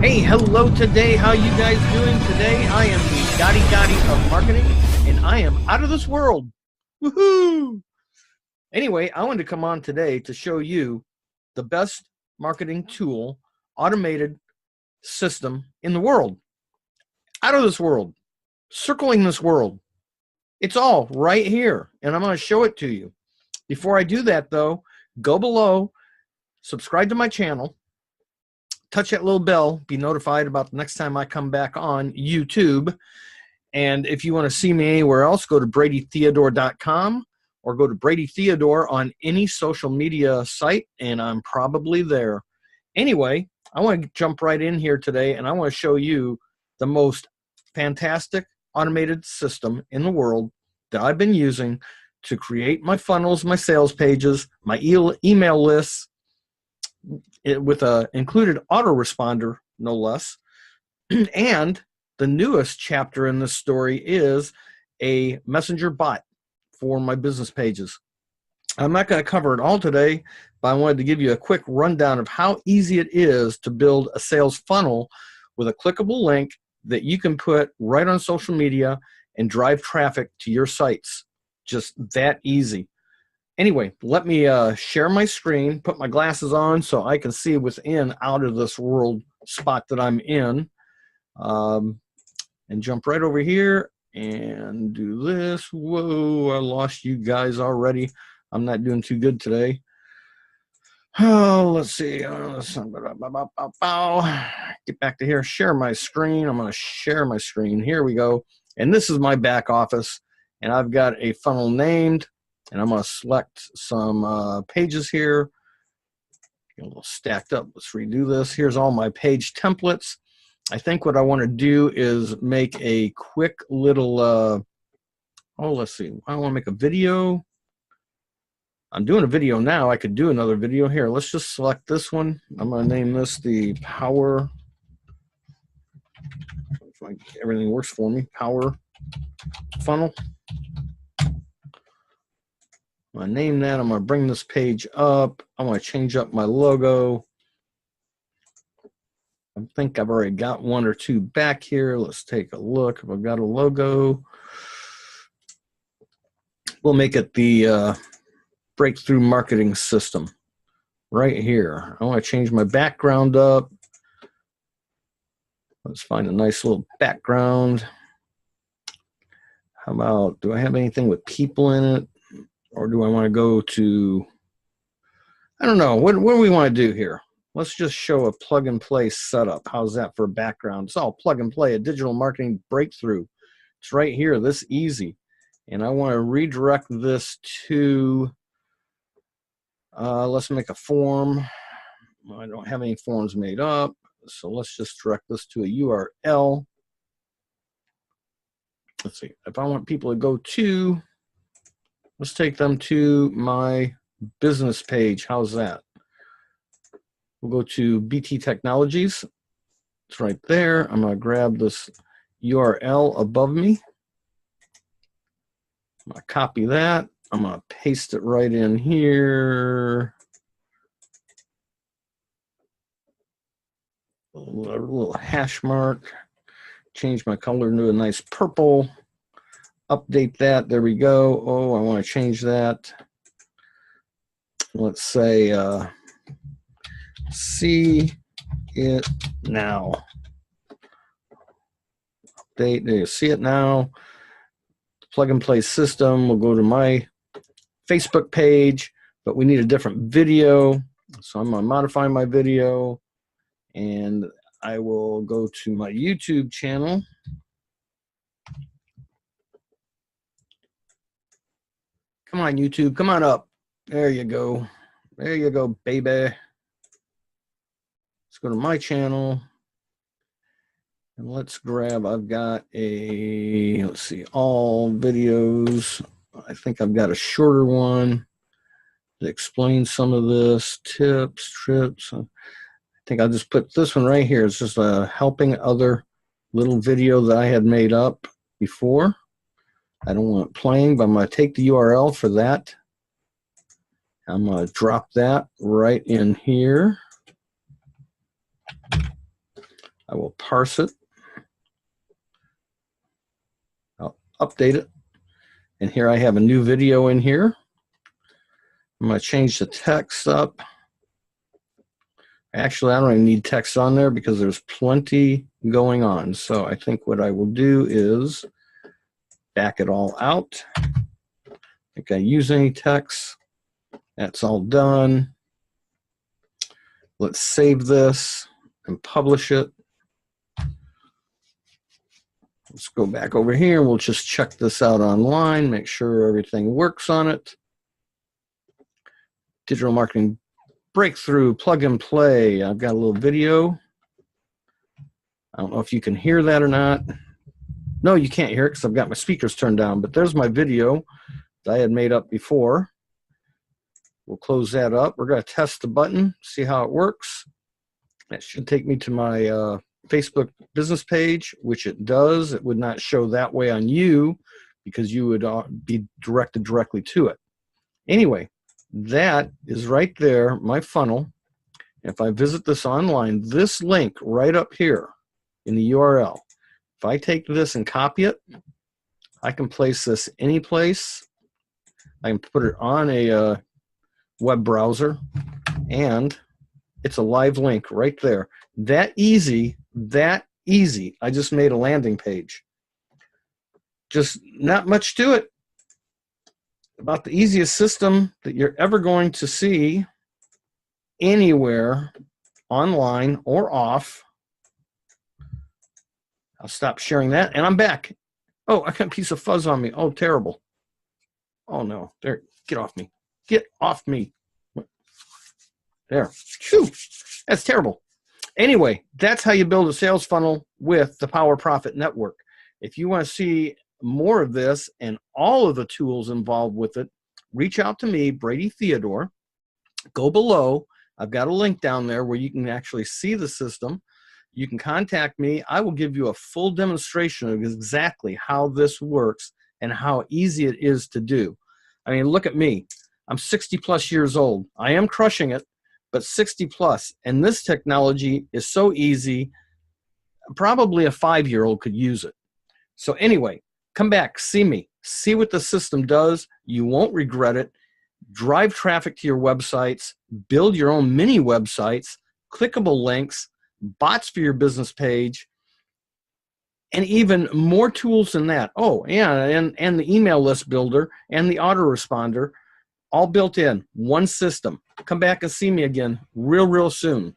Hey, hello today. How you guys doing today? I am the Gotti of marketing, and I am out of this world. Woohoo! Anyway, I wanted to come on today to show you the best marketing tool, automated system in the world. Out of this world, circling this world. It's all right here, and I'm going to show it to you. Before I do that, though, go below, subscribe to my channel, touch that little bell, be notified about the next time I come back on YouTube. And if you want to see me anywhere else, go to bradytheodore.com or go to Brady Theodore on any social media site, and I'm probably there. Anyway, I want to jump right in here today, and I want to show you the most fantastic automated system in the world that I've been using to create my funnels, my sales pages, my email lists, with a included autoresponder, no less. And the newest chapter in this story is a messenger bot for my business pages. I'm not going to cover it all today, but I wanted to give you a quick rundown of how easy it is to build a sales funnel with a clickable link that you can put right on social media and drive traffic to your sites. Just that easy. Anyway, let me share my screen, put my glasses on so I can see within out of this world spot that I'm in, and jump right over here and do this. Whoa, I lost you guys already. I'm not doing too good today. Oh, let's see. Get back to here. Share my screen. I'm going to share my screen. Here we go. And this is my back office, and I've got a funnel named. And I'm going to select some pages here. Get a little stacked up. Let's redo this. Here's all my page templates. I think what I want to do is make a quick little, let's see. I want to make a video. I'm doing a video now. I could do another video here. Let's just select this one. I'm going to name this the Power. If everything works for me. Power Funnel. I'm going to name that. I'm going to bring this page up. I'm going to change up my logo. I think I've already got one or two back here. Let's take a look if I've got a logo. We'll make it the breakthrough marketing system right here. I want to change my background up. Let's find a nice little background. How about, do I have anything with people in it? Or do I want to go to, I don't know, what do we want to do here? Let's just show a plug and play setup. How's that for a background? It's all plug and play, a digital marketing breakthrough. It's right here, this easy. And I want to redirect this to, let's make a form. I don't have any forms made up, so let's just direct this to a URL. Let's see, if I want people to go to, let's take them to my business page. How's that? We'll go to BT Technologies. It's right there. I'm going to grab this URL above me. I'm going to copy that. I'm going to paste it right in here. A little hash mark. Change my color to a nice purple. Update that. There we go. Oh, I want to change that. Let's say see it now. Update. There you see it now. Plug and play system. We'll go to my Facebook page, but we need a different video. So I'm going to modify my video, and I will go to my YouTube channel. Come on, YouTube. Come on up. There you go. There you go, baby. Let's go to my channel. And let's grab, I've got a, let's see, all videos. I think I've got a shorter one that explains some of this, tips, trips. I think I'll just put this one right here. It's just a helping other little video that I had made up before. I don't want it playing, but I'm going to take the URL for that. I'm going to drop that right in here. I will parse it. I'll update it. And here I have a new video in here. I'm going to change the text up. Actually, I don't even need text on there because there's plenty going on. So I think what I will do is back it all out. I think I use any text. That's all done. Let's save this and publish it. Let's go back over here. We'll just check this out online, make sure everything works on it. Digital marketing breakthrough, plug and play. I've got a little video. I don't know if you can hear that or not. No, you can't hear it because I've got my speakers turned down, but there's my video that I had made up before. We'll close that up. We're going to test the button, see how it works. That should take me to my Facebook business page, which it does. It would not show that way on you because you would be directed directly to it. Anyway, that is right there, my funnel. If I visit this online, this link right up here in the URL, if I take this and copy it, I can place this any place. I can put it on a web browser, and it's a live link right there. That easy, that easy. I just made a landing page. Just not much to it. About the easiest system that you're ever going to see anywhere, online or off. I'll stop sharing that, and I'm back. Oh, I got a piece of fuzz on me. Oh, terrible. Oh, no. There, get off me. Get off me. There. Phew. That's terrible. Anyway, that's how you build a sales funnel with the Power Profit Network. If you want to see more of this and all of the tools involved with it, reach out to me, Brady Theodore. Go below. I've got a link down there where you can actually see the system. You can contact me. I will give you a full demonstration of exactly how this works and how easy it is to do. I mean, look at me. I'm 60 plus years old. I am crushing it, but 60 plus. And this technology is so easy, probably a 5-year-old could use it. So anyway, come back, see me, see what the system does. You won't regret it. Drive traffic to your websites, build your own mini websites, clickable links, bots for your business page, and even more tools than that. Oh, yeah, and the email list builder and the autoresponder, all built in, one system. Come back and see me again real soon.